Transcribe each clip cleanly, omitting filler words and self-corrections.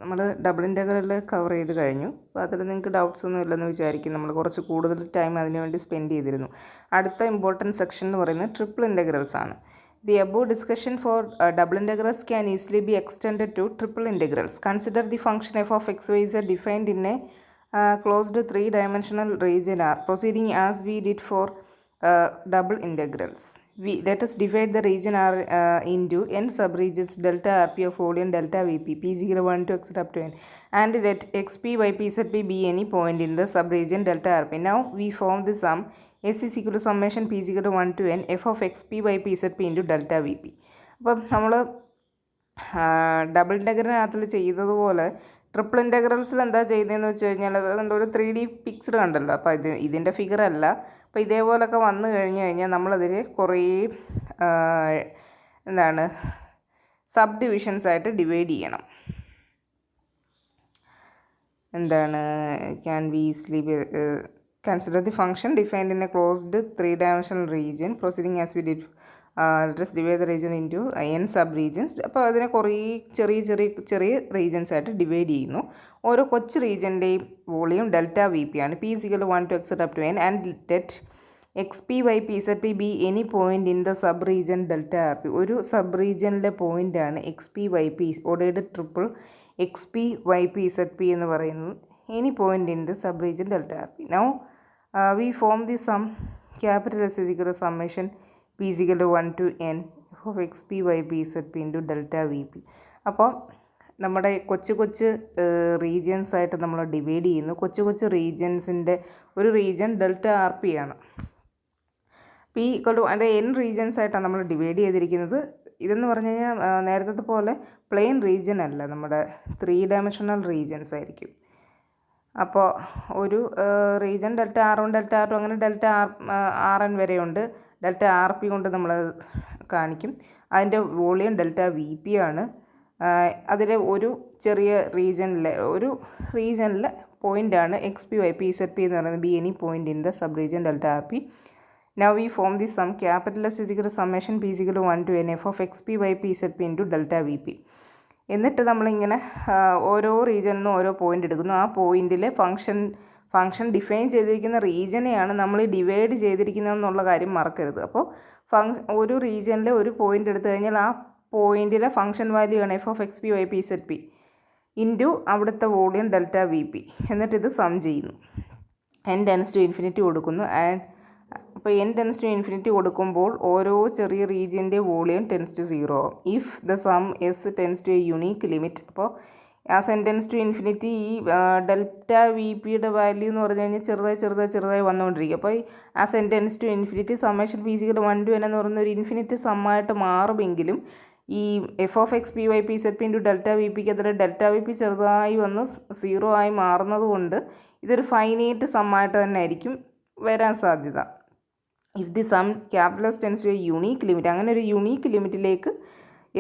നമ്മൾ double integral cover ചെയ്ത് കഴിഞ്ഞു. അപ്പോൾ അതിൽ നിങ്ങൾക്ക് ഡൗട്ട്സ് ഒന്നും ഇല്ലെന്ന് വിചാരിക്കും. നമ്മൾ കുറച്ച് കൂടുതൽ ടൈം അതിന് വേണ്ടി സ്പെൻഡ് ചെയ്തിരുന്നു. അടുത്ത ഇമ്പോർട്ടൻറ്റ് സെക്ഷൻ എന്ന് പറയുന്നത് ട്രിപ്പിൾ ഇൻ്റഗ്രൽസ് ആണ്. The above discussion for double integrals can easily be extended to triple integrals. Consider the function f of x, y, z defined in a closed three-dimensional region R, proceeding as we did for double integrals. Let us divide the region R into n subregions delta Rp of volume delta Vp p is equal to 1 to x up to n, and let xp, yp, zp be any point in the subregion delta Rp. Now we form the sum S is equal to summation p is equal to 1 to n f of xp yp zp into delta vp. അപ്പം നമ്മൾ double ഇൻ്റഗ്രലിനകത്തിൽ ചെയ്തതുപോലെ triple ഇൻ്റഗ്രൽസിൽ എന്താ ചെയ്യുന്നതെന്ന് വെച്ച് കഴിഞ്ഞാൽ അതുകൊണ്ട് ഒരു 3D picture കണ്ടല്ലോ. അപ്പോൾ ഇതിൻ്റെ ഫിഗർ അല്ല. അപ്പോൾ ഇതേപോലൊക്കെ വന്നു കഴിഞ്ഞാൽ നമ്മളതിൽ കുറേ സബ് ഡിവിഷൻസ് ആയിട്ട് ഡിവൈഡ് ചെയ്യണം. Can be easily consider the function defined in a closed three-dimensional region proceeding as we did. Let us divide the region into n sub-regions. അപ്പോൾ അതിനെ കുറേ ചെറിയ റീജിയൻസ് ആയിട്ട് ഡിവൈഡ് ചെയ്യുന്നു. ഓരോ കൊച്ചു റീജിയൻ്റെയും വോളിയം ഡെൽറ്റ വി പി ആണ്. P is equal 1 to x up to n and let X P Y P set P be any point in the sub region delta R P. ഒരു സബ് റീജിയനിലെ പോയിൻ്റാണ് X P Y P ordered triple X P Y P set P എന്ന് പറയുന്നത്. Any point in the sub region delta R P. Now we form the sum capital S is equal to summation p is equal to 1 to n of xp yp zp into delta vp. അപ്പോൾ നമ്മുടെ കൊച്ചു regions ആയിട്ട് നമ്മൾ divide ചെയ്യുന്നു. കൊച്ചു റീജിയൻസിൻ്റെ ഒരു region delta R P ആണ്. P equal to അത് n റീജിയൻസ് ആയിട്ടാണ് നമ്മൾ ഡിവൈഡ് ചെയ്തിരിക്കുന്നത്. ഇതെന്ന് പറഞ്ഞു കഴിഞ്ഞാൽ നേരത്തെ പോലെ പ്ലെയിൻ റീജിയൻ അല്ല, നമ്മുടെ 3-dimensional റീജിയൻസ് ആയിരിക്കും. അപ്പോൾ ഒരു റീജിയൻ ഡെൽറ്റ ആർ1 ഡെൽറ്റ ആർ2 അങ്ങനെ ഡെൽറ്റ ആർ എൻ വരെയുണ്ട്. ഡെൽറ്റ ആർ പി കൊണ്ട് നമ്മൾ കാണിക്കും. അതിൻ്റെ വോളിയം ഡെൽറ്റ വി പി ആണ്. അതിലെ ഒരു ചെറിയ റീജിയനിലെ പോയിൻ്റാണ് X P Y P set P എന്ന് പറയുന്നത്. Be any point in the sub region delta R P. Now we form the sum capital S is equal to summation P is equal to 1 to n f of X P Y P set P into delta V P. എന്നിട്ട് നമ്മളിങ്ങനെ ഓരോ റീജിയനിൽ നിന്നും ഓരോ point എടുക്കുന്നു. ആ പോയിൻറ്റിലെ function define ചെയ്തിരിക്കുന്ന റീജിയനെയാണ് നമ്മൾ ഡിവൈഡ് ചെയ്തിരിക്കുന്നതെന്നുള്ള കാര്യം മറക്കരുത്. അപ്പോൾ ഒരു റീജിയനിലെ ഒരു പോയിൻ്റ് എടുത്തു കഴിഞ്ഞാൽ ആ പോയിൻറ്റിലെ ഫംഗ്ഷൻ വാല്യൂ ആണ് f of x P Y P set P into അവിടുത്തെ വോളിയം ഡെൽറ്റ വി പി. എന്നിട്ടിത് സം ചെയ്യുന്നു. n ടെൻസ് ടു ഇൻഫിനിറ്റി കൊടുക്കുന്നു. അപ്പോൾ n ടെൻസ് ടു ഇൻഫിനിറ്റി കൊടുക്കുമ്പോൾ ഓരോ ചെറിയ റീജിയൻ്റെ വോളിയം ടെൻസ് ടു 0 ആവും. If the sum s tends to a unique limit. അപ്പോൾ as n tends to infinity ഈ ഡെൽറ്റ വി പിയുടെ വാല്യൂ എന്ന് പറഞ്ഞു കഴിഞ്ഞാൽ ചെറുതായി വന്നുകൊണ്ടിരിക്കും. അപ്പോൾ as n tends to infinity summation p is equal 1 to n എന്ന് പറയുന്ന ഒരു ഇൻഫിനിറ്റ് സമ്മായിട്ട് മാറുമെങ്കിലും ഈ f of x P Y P set P into delta v പിക്ക് അതിൽ ഡെൽറ്റ വി പി ചെറുതായി വന്ന് 0 ആയി മാറുന്നത് കൊണ്ട് ഇതൊരു ഫൈനൈറ്റ് സമ്മായിട്ട് തന്നെ ആയിരിക്കും വരാൻ സാധ്യത. If the sum capital s tends to a unique limit, അങ്ങനെ ഒരു യുണീക്ക് ലിമിറ്റിലേക്ക്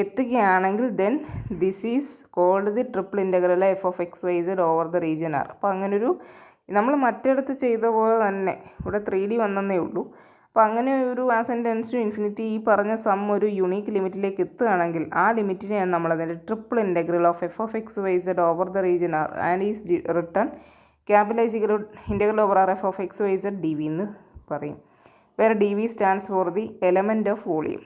എത്തുകയാണെങ്കിൽ then this is called the triple integral f of x y z over the region r. അപ്പോൾ അങ്ങനൊരു നമ്മൾ മറ്റിടത്ത് ചെയ്ത പോലെ തന്നെ ഇവിടെ 3D വന്നതേ ഉള്ളൂ. അപ്പോൾ അങ്ങനെ ഒരു as n tends to infinity ഈ പറഞ്ഞ സം ഒരു യുണീക്ക് ലിമിറ്റിലേക്ക് എത്തുകയാണെങ്കിൽ ആ ലിമിറ്റിനെയാണ് നമ്മളതിൻ്റെ triple integral of f of x y z over the region r and is written capital I's equal integral over r f of x y z d V എന്ന് പറയും. വേറെ d v stands for the element of volume.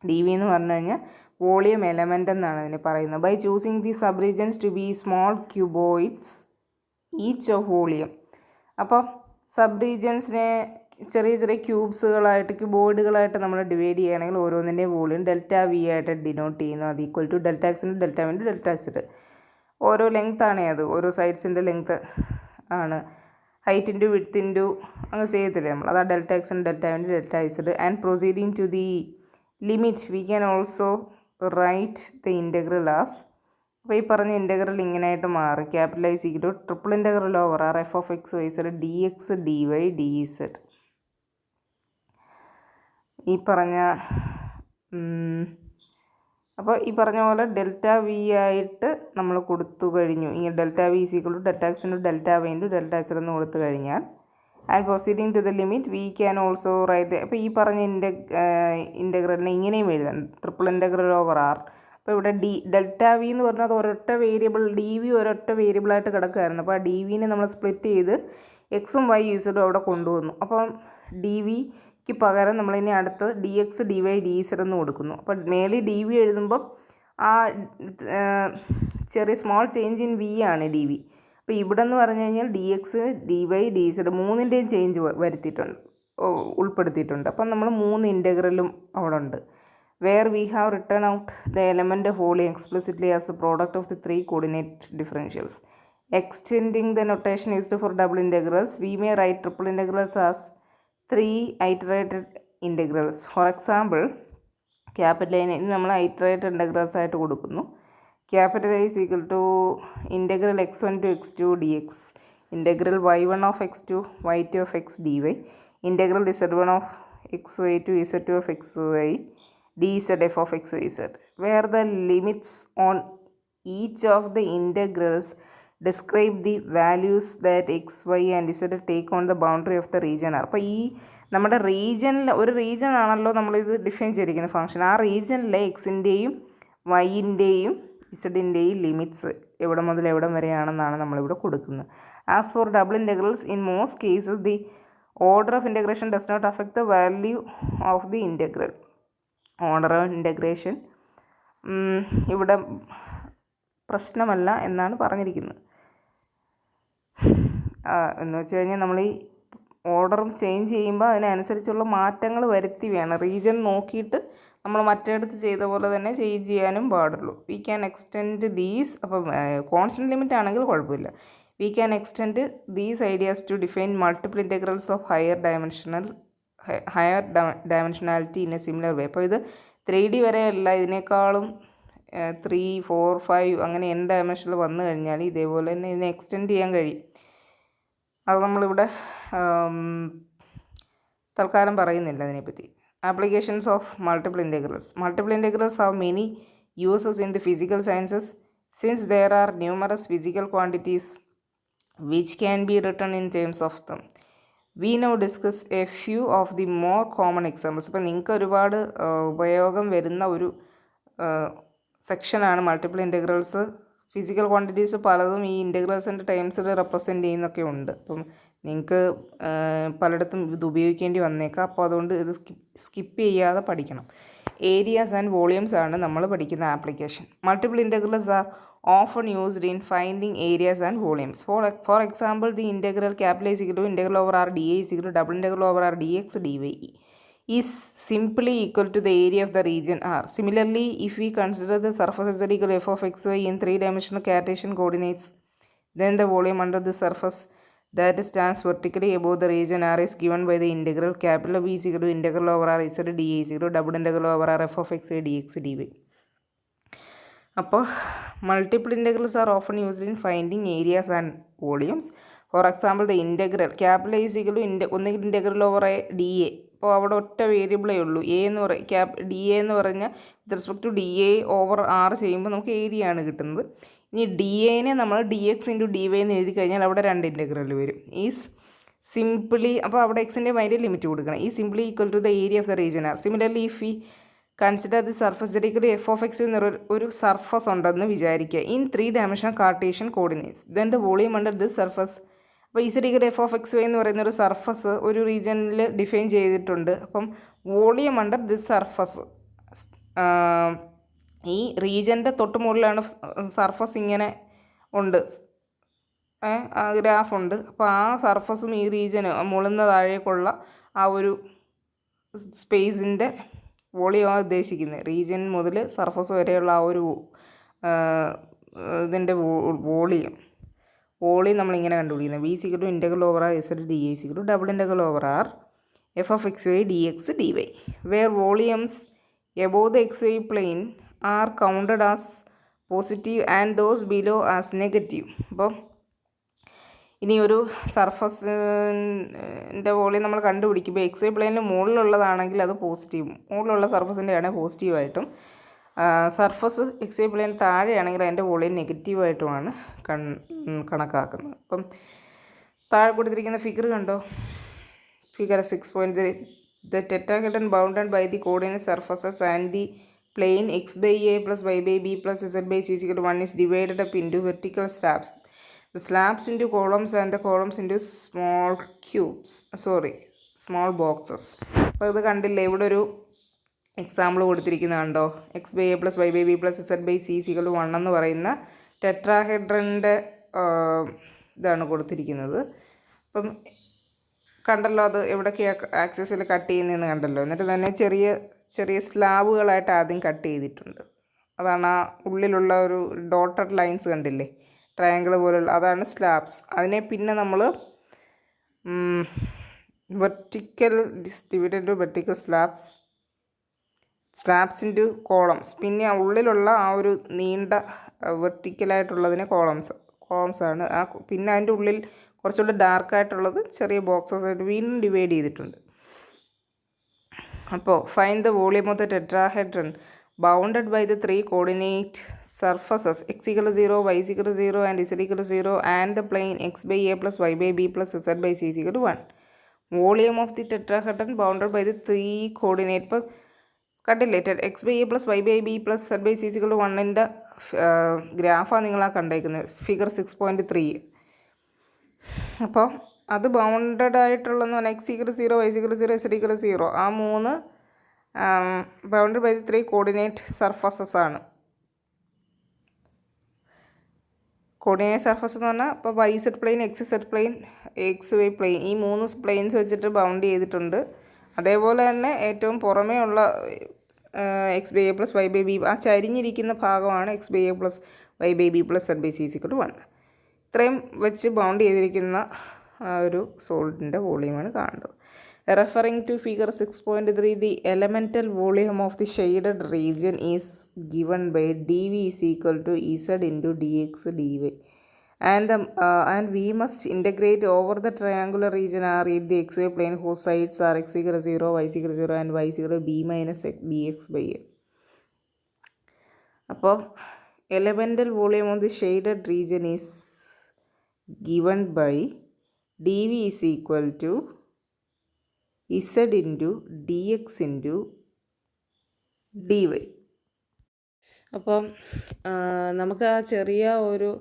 D V എന്ന് പറഞ്ഞു കഴിഞ്ഞാൽ volume element എന്നാണ് അതിന് പറയുന്നത്. By choosing the sub regions to be small cuboids each of volume. അപ്പോൾ സബ് റീജിയൻസിനെ ചെറിയ ക്യൂബോയിഡുകളായിട്ട് നമ്മൾ ഡിവൈഡ് ചെയ്യുകയാണെങ്കിൽ ഓരോന്നിൻ്റെയും വോളിയം ഡെൽറ്റ വി ആയിട്ട് ഡിനോട്ട് ചെയ്യുന്നു. അത് ഈക്വൽ ടു ഡെൽറ്റ എക്സിൻ്റെ ഡെൽറ്റ വിൻ്റെ ഡെൽറ്റ ഇസഡ്. ഓരോ ലെങ്ത് അത് ഓരോ സൈഡ്സിൻ്റെ ലെങ്ത്ത് ആണ്. ഹൈറ്റ് ഇൻറ്റു വിഡ്ത്ത് ഇൻറ്റു അങ്ങ് ചെയ്യത്തില്ലേ നമ്മൾ. അതാ ഡെൽറ്റ എക്സിൻ്റെ ഡെൽറ്റ വിൻ്റെ delta z. And proceeding to the limit we can also write the integral as. അപ്പോൾ ഈ പറഞ്ഞ ഇൻ്റഗ്രൽ ഇങ്ങനെയായിട്ട് മാറി. Capital I equal to triple integral over r f of x y z D X D Y D Z. അപ്പോൾ ഈ പറഞ്ഞ പോലെ delta v ആയിട്ട് നമ്മൾ കൊടുത്തു കഴിഞ്ഞു. ഇങ്ങനെ delta V is equal to delta X into delta Y into delta Z എന്ന് കൊടുത്തു കഴിഞ്ഞാൽ and proceeding to the limit we can also write. അപ്പോൾ ഈ പറഞ്ഞ ഇൻ്റഗ്രലിനെ ഇങ്ങനെയും എഴുതാം. ട്രിപ്പിൾ ഇൻ്റഗ്രൽ ഓവർ ആർ അപ്പോൾ ഇവിടെ ഡെൽറ്റ വി എന്ന് പറഞ്ഞാൽ അത് ഒരൊറ്റ വേരിയബിൾ, ഡി വി ഒരൊറ്റ വേരിയബിളായിട്ട് കിടക്കുകയായിരുന്നു. അപ്പോൾ ആ ഡി വിനെ നമ്മൾ സ്പ്ലിറ്റ് ചെയ്ത് എക്സും വൈ ഇസഡും അവിടെ കൊണ്ടുവന്നു. അപ്പം ഡി വിക്ക് പകരം നമ്മളിനി അടുത്ത് d X D Y D z എന്ന് കൊടുക്കുന്നു. അപ്പോൾ മേളിൽ ഡി വി എഴുതുമ്പം ആ ചെറിയ സ്മോൾ ചേഞ്ച് ഇൻ വി ആണ് ഡി വി. അപ്പോൾ ഇവിടെ എന്ന് പറഞ്ഞു കഴിഞ്ഞാൽ d X D Y D z മൂന്നിൻ്റെയും ചേഞ്ച് ഉൾപ്പെടുത്തിയിട്ടുണ്ട്. അപ്പം നമ്മൾ 3 ഇൻ്റഗ്രലും അവിടെ ഉണ്ട്. Where we have written out the element wholly explicitly as a product of the 3 coordinate differentials. Extending the notation used for double integrals, we may write triple integrals as 3 iterated integrals. For example, capital I നമ്മൾ iterated integrals ആയിട്ട് കൊടുക്കുന്നു. Capital I is equal to integral x1 to x2 dx, integral y1 of x2 y2 of x dy, integral z1 of xy to z2 of xy dzf of xyz, where the limits on each of the integrals describe the values that x, y and z take on the boundary of the region are. അപ്പോൾ ഈ നമ്മുടെ റീജിയനിൽ ഒരു region ആണല്ലോ നമ്മളിത് define ചെയ്തിരിക്കുന്ന function. ആ റീജിയനിലെ എക്സിൻ്റെയും വൈൻ്റെയും ഇസഡിൻ്റെയും limits എവിടെ മുതൽ എവിടം വരെയാണെന്നാണ് നമ്മളിവിടെ കൊടുക്കുന്നത്. As for double integrals, in most cases the order of integration does not affect the value of the integral. Order of integration ഇവിടെ പ്രശ്നമല്ല എന്നാണ് പറഞ്ഞിരിക്കുന്നത്. എന്ന് വെച്ച് കഴിഞ്ഞാൽ നമ്മൾ ഈ ഓർഡർ ചേഞ്ച് ചെയ്യുമ്പോൾ അതിനനുസരിച്ചുള്ള മാറ്റങ്ങൾ വരുത്തി വേണം. റീജിയൻ നോക്കിയിട്ട് നമ്മൾ മറ്റേടത്ത് ചെയ്ത പോലെ തന്നെ ചേഞ്ച് ചെയ്യാനും പാടുള്ളൂ. വി ക്യാൻ എക്സ്റ്റെൻഡ് ദീസ്, അപ്പം കോൺസ്റ്റൻറ്റ് ലിമിറ്റ് ആണെങ്കിൽ കുഴപ്പമില്ല. We can extend these ideas to define multiple integrals of higher dimensionality in a similar way. അപ്പോൾ ഇത് 3D വരെയല്ല, ഇതിനേക്കാളും 3, 4, 5 അങ്ങനെ n ഡയമെൻഷനിൽ വന്നു കഴിഞ്ഞാൽ ഇതേപോലെ തന്നെ ഇതിനെ എക്സ്റ്റെൻഡ് ചെയ്യാൻ കഴിയും. അത് നമ്മളിവിടെ തൽക്കാലം പറയുന്നില്ല അതിനെപ്പറ്റി. Applications of multiple integrals. Multiple integrals have many uses in the physical sciences since there are numerous physical quantities which can be written in terms of them. We now discuss a few of the more common examples. ഇപ്പോൾ നിങ്ങൾക്ക് ഒരുപാട് ഉപയോഗം വരുന്ന ഒരു സെക്ഷനാണ് multiple integrals. Physical quantities പലതും ഈ ഇൻ്റഗ്രൽസിൻ്റെ ടേംസിൽ represent ചെയ്യുന്നൊക്കെ ഉണ്ട്. അപ്പം നിങ്ങൾക്ക് പലയിടത്തും ഇത് ഉപയോഗിക്കേണ്ടി വന്നേക്കാം. അപ്പോൾ അതുകൊണ്ട് ഇത് സ്കിപ്പ് ചെയ്യാതെ പഠിക്കണം. ഏരിയാസ് ആൻഡ് വോളിയൂംസ് ആണ് നമ്മൾ പഠിക്കുന്ന application. Multiple integrals are often used in finding areas and volumes. For example, the integral capital A is equal to integral over R dA is equal to double integral over R dx dy is simply equal to the area of the region R. Similarly, if we consider the surface z equal to f of xy in 3-dimensional Cartesian coordinates, then the volume under the surface that stands vertically above the region R is given by the integral capital B is equal to integral over R z dA is equal to double integral over R f of xy dx dy. അപ്പോൾ multiple integrals are often used in finding areas and volumes. For example the integral capital A is equal to ഒന്നുകിൽ integral over A D A. അപ്പോൾ അവിടെ ഒറ്റ വേരിയബിളേ ഉള്ളൂ. A എന്ന് D A എന്ന് പറഞ്ഞാൽ with respect to D A over R ചെയ്യുമ്പോൾ നമുക്ക് ഏരിയ ആണ് കിട്ടുന്നത്. ഇനി ഡി എനെ നമ്മൾ D X into D Y എന്ന് എഴുതി കഴിഞ്ഞാൽ അവിടെ 2 ഇൻ്റഗ്രൽ വരും. ഈസ് സിംപ്ലി, അപ്പോൾ അവിടെ എക്സിൻ്റെ അതിൻ്റെ ലിമിറ്റ് കൊടുക്കണം. ഈ simply equal to the area of the region r. Similarly if we consider the surface z equal to f of x എന്നൊരു സർഫസ് ഉണ്ടെന്ന് വിചാരിക്കുക in 3-dimensional Cartesian coordinates. Then the volume under this surface. അപ്പോൾ z equal to f of x y എന്ന് പറയുന്ന ഒരു surface ഒരു റീജിയനിൽ define ചെയ്തിട്ടുണ്ട്. അപ്പം വോളിയം അണ്ടർ ദിസ് സർഫസ്, ഈ റീജിയൻ്റെ തൊട്ട് മുകളിലാണ് സർഫസ് ഇങ്ങനെ ഉണ്ട്, ഗ്രാഫുണ്ട്. അപ്പോൾ ആ സർഫസും ഈ റീജിയന് മുകളിൽ താഴേക്കുള്ള ആ ഒരു സ്പേസിൻ്റെ വോളിയമാണ് ഉദ്ദേശിക്കുന്നത്. റീജിയൻ മുതൽ സർഫസ് വരെയുള്ള ആ ഒരു ഇതിൻ്റെ വോളിയം നമ്മളിങ്ങനെ കണ്ടുപിടിക്കുന്നത്. V is equal to integral over r s d a is equal to double integral over r f of x y d X D y, where volumes above the x Y plane are counted as positive and those below as negative. അപ്പോൾ ഇനി ഒരു സർഫസിൻ്റെ volume നമ്മൾ കണ്ടുപിടിക്കുമ്പോൾ X Y പ്ലെയിനിൽ മുകളിലുള്ളതാണെങ്കിൽ അത് positive, മുകളിലുള്ള സർഫസിൻ്റെ ആണെങ്കിൽ പോസിറ്റീവായിട്ടും, surface X Y plain താഴെയാണെങ്കിൽ അതിൻ്റെ വോളിയം നെഗറ്റീവായിട്ടുമാണ് കണക്കാക്കുന്നത്. അപ്പം താഴെ കൊടുത്തിരിക്കുന്ന ഫിഗർ കണ്ടോ, figure 6.3. The tetrahedron bounded by the coordinate surfaces and the plane x by a plus y by b plus z by c is equal to 1 is divided up into vertical slabs. The slabs into columns and the columns into small boxes. അപ്പോൾ ഇത് കണ്ടില്ലേ, ഇവിടെ ഒരു example കൊടുത്തിരിക്കുന്നത് കണ്ടോ. X by A plus Y by B plus Z by c equal 1 എന്ന് പറയുന്ന ടെട്രാഹെഡ്രൻ്റെ ഇതാണ് കൊടുത്തിരിക്കുന്നത്. അപ്പം കണ്ടല്ലോ, അത് എവിടേക്ക് ആക്സിസിൽ കട്ട് ചെയ്യുന്നതെന്ന് കണ്ടല്ലോ. എന്നിട്ട് തന്നെ ചെറിയ ചെറിയ സ്ലാബുകളായിട്ട് ആദ്യം കട്ട് ചെയ്തിട്ടുണ്ട്. അതാണ് ആ ഉള്ളിലുള്ള ഒരു ഡോട്ടഡ് ലൈൻസ് കണ്ടില്ലേ, ട്രയാങ്കിൾ പോലുള്ള, അതാണ് സ്ലാബ്സ്. അതിനെ പിന്നെ നമ്മൾ vertical divided to vertical slabs into columns. പിന്നെ ആ ഉള്ളിലുള്ള ആ ഒരു നീണ്ട വെർട്ടിക്കലായിട്ടുള്ളതിനെ കോളംസാണ്. പിന്നെ അതിൻ്റെ ഉള്ളിൽ കുറച്ചുകൂടി ഡാർക്കായിട്ടുള്ളത് ചെറിയ ബോക്സസ് ആയിട്ട് വീണ്ടും ഡിവൈഡ് ചെയ്തിട്ടുണ്ട്. അപ്പോൾ find the volume of the tetrahedron bounded by the 3 coordinate surfaces x = 0, y = 0 and z = 0 and the plane x by a plus y by b plus z by c = 1. Volume of the tetrahedron bounded by the 3 coordinate. ഇപ്പോൾ കണ്ടില്ലേ, x by a plus y by b plus z by c = 1ൻ്റെ ഗ്രാഫാണ് നിങ്ങളാ കണ്ടേക്കുന്നത്, figure 6.3. അപ്പോൾ അത് bounded ആയിട്ടുള്ളതെന്ന് പറഞ്ഞാൽ x = 0, y = 0, z = 0, ആ 3 bounded by the 3 coordinate surfaces ആണ്. Coordinate surface എന്ന് പറഞ്ഞാൽ ഇപ്പോൾ Y Z plane, X Z plane, X Y plane, ഈ 3 പ്ലെയിൻസ് വെച്ചിട്ട് ബൗണ്ട് ചെയ്തിട്ടുണ്ട്. അതേപോലെ തന്നെ ഏറ്റവും പുറമേ ഉള്ള X by A plus Y by B, ആ ചരിഞ്ഞിരിക്കുന്ന ഭാഗമാണ് X by A plus Y by B plus Z by C = 1. ഇത്രയും വെച്ച് ബൗണ്ട് ചെയ്തിരിക്കുന്ന ഒരു സോളിഡിൻ്റെ വോളിയമാണ് കാണുന്നത്. Referring to figure 6.3, the elemental volume of the shaded region is given by D V is equal to Z into D X D Y and we must integrate over the triangular region R in the xy plane whose sides are x = 0, y = 0 and y = b minus bx by a. അപ്പോൾ elemental volume of the shaded region is given by dv is equal to z into dx into dy. അപ്പം നമുക്ക് ആ ചെറിയ ഒരു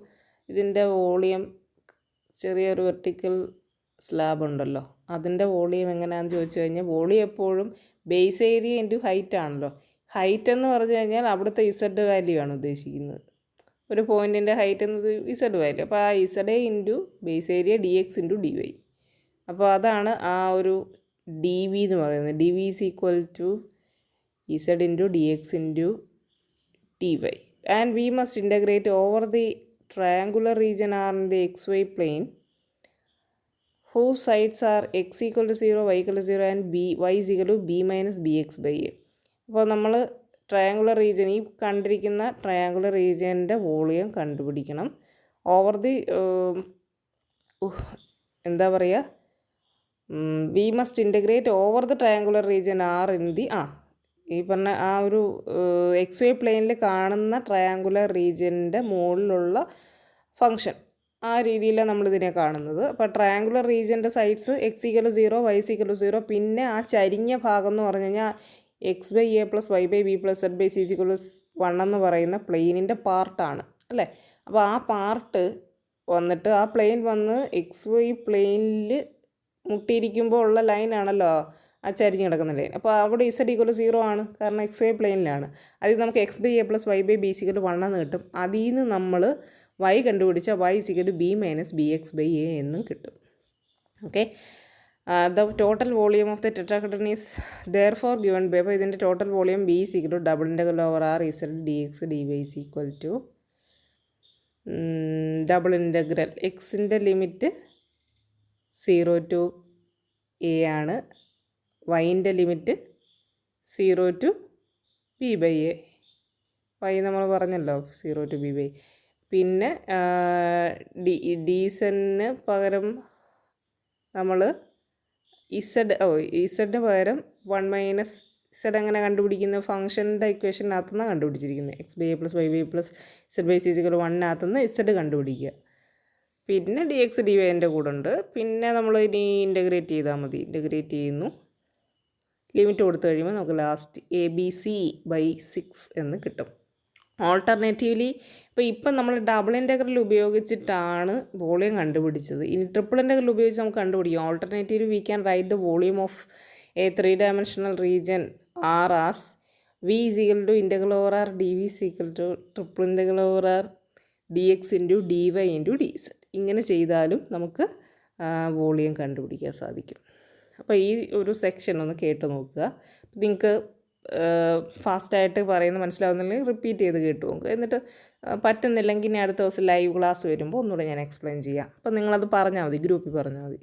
ഇതിൻ്റെ volume, ചെറിയൊരു vertical slab ഉണ്ടല്ലോ, അതിൻ്റെ വോളിയം എങ്ങനെയാണെന്ന് ചോദിച്ചു കഴിഞ്ഞാൽ, വോളിയം എപ്പോഴും ബേസ് ഏരിയ ഇൻറ്റു ഹൈറ്റ് ആണല്ലോ. ഹൈറ്റ് എന്ന് പറഞ്ഞു കഴിഞ്ഞാൽ അവിടുത്തെ ഇസഡ് വാല്യൂ ആണ് ഉദ്ദേശിക്കുന്നത്. ഒരു പോയിൻറ്റിൻ്റെ ഹൈറ്റ് എന്നത് ഇസഡ് വാല്യൂ. അപ്പോൾ ആ Z into base area D X into D Y. അപ്പോൾ അതാണ് ആ ഒരു ഡി വി എന്ന് പറയുന്നത്. D V is equal to Z into D X into D Y. And we must integrate over the triangular region are in the xy plane whose sides are x = 0, y = 0 and y = b minus bx by a. അപ്പോൾ നമ്മൾ triangular region, ഈ കണ്ടിരിക്കുന്ന triangular റീജിയൻ്റെ volume കണ്ടുപിടിക്കണം. Over the എന്താ പറയുക, V must integrate over the triangular region are in the ഈ പറഞ്ഞ ആ ഒരു എക്സ് വൈ പ്ലെയിനിൽ കാണുന്ന ട്രയാങ്കുലർ റീജിയൻ്റെ മുകളിലുള്ള ഫങ്ഷൻ, ആ രീതിയിലാണ് നമ്മളിതിനെ കാണുന്നത്. അപ്പോൾ ട്രയാങ്കുലർ റീജിയൻ്റെ സൈഡ്സ് x = 0, y = 0, പിന്നെ ആ ചരിഞ്ഞ ഭാഗം എന്ന് പറഞ്ഞു കഴിഞ്ഞാൽ x by a plus y by b plus z by c = 1 എന്ന് പറയുന്ന പ്ലെയിനിൻ്റെ പാർട്ടാണ് അല്ലേ. അപ്പോൾ ആ പാർട്ട് വന്നിട്ട് ആ പ്ലെയിൻ വന്ന് എക്സ് വൈ പ്ലെയിനിൽ മുട്ടിയിരിക്കുമ്പോൾ ഉള്ള ലൈനാണല്ലോ ആ ചരിഞ്ഞ് കിടക്കുന്ന ലൈൻ. അപ്പോൾ അവിടെ z = 0 ആണ്, കാരണം എക്സ് വൈ പ്ലെയിനിലാണ്. അതിൽ നമുക്ക് x by a plus y by b = 1 എന്ന് കിട്ടും. അതിൽ നിന്ന് നമ്മൾ y കണ്ടുപിടിച്ചാൽ y = b minus bx by a എന്നും കിട്ടും. Okay, the total volume of the tetrahedron is therefore given by, അപ്പോൾ ഇതിൻ്റെ total volume b = double integral ഓവർ r z dx dy is equal to double integral എക്സിൻ്റെ limit 0 to a ആണ്, വൈൻ്റെ limit 0 to b by a. Y നമ്മൾ പറഞ്ഞല്ലോ 0 to b by. പിന്നെ ഡീസന് പകരം നമ്മൾ ഇസഡിന് പകരം 1 മൈനസ് ഇസഡ് എങ്ങനെ കണ്ടുപിടിക്കുന്ന ഫംഗ്ഷൻ്റെ ഇക്വേഷനകത്തുനിന്ന് കണ്ടുപിടിച്ചിരിക്കുന്നത്. x by a plus y by plus z by c = 1 Z കണ്ടുപിടിക്കുക. പിന്നെ ഡി എക്സ് ഡി വൈൻ്റെ കൂടെ ഉണ്ട്. പിന്നെ നമ്മൾ ഇനി ഇൻ്റഗ്രേറ്റ് ചെയ്താൽ മതി. ഇൻ്റഗ്രേറ്റ് ചെയ്യുന്നു, ലിമിറ്റ് കൊടുത്തു കഴിയുമ്പോൾ നമുക്ക് ലാസ്റ്റ് ABC/6 എന്ന് കിട്ടും. ഓൾട്ടർനേറ്റീവ്ലി ഇപ്പം നമ്മൾ ഡബിൾ ഇൻ്റഗ്രൽ ഉപയോഗിച്ചിട്ടാണ് വോളിയം കണ്ടുപിടിച്ചത്. ഇനി ട്രിപ്പിൾ ഇൻ്റഗ്രൽ ഉപയോഗിച്ച് നമുക്ക് കണ്ടുപിടിക്കാം. Alternatively we can write the volume of A 3-dimensional region R as V is equal to integral over R dV is equal to triple integral over R dx into dy into dz. ഇങ്ങനെ ചെയ്താലും നമുക്ക് volume കണ്ടുപിടിക്കാൻ സാധിക്കും. അപ്പോൾ ഈ ഒരു section ഒന്ന് കേട്ട് നോക്കുക. നിങ്ങൾക്ക് ഫാസ്റ്റായിട്ട് പറയുന്നത് മനസ്സിലാവുന്നില്ലെങ്കിൽ റിപ്പീറ്റ് ചെയ്ത് കേട്ട് നോക്കുക. എന്നിട്ട് പറ്റുന്നില്ലെങ്കിൽ ഇനി അടുത്ത ദിവസം ലൈവ് ക്ലാസ് വരുമ്പോൾ ഒന്നുകൂടെ ഞാൻ എക്സ്പ്ലെയിൻ ചെയ്യാം. അപ്പോൾ നിങ്ങളത് പറഞ്ഞാൽ മതി, ഗ്രൂപ്പിൽ പറഞ്ഞാൽ മതി.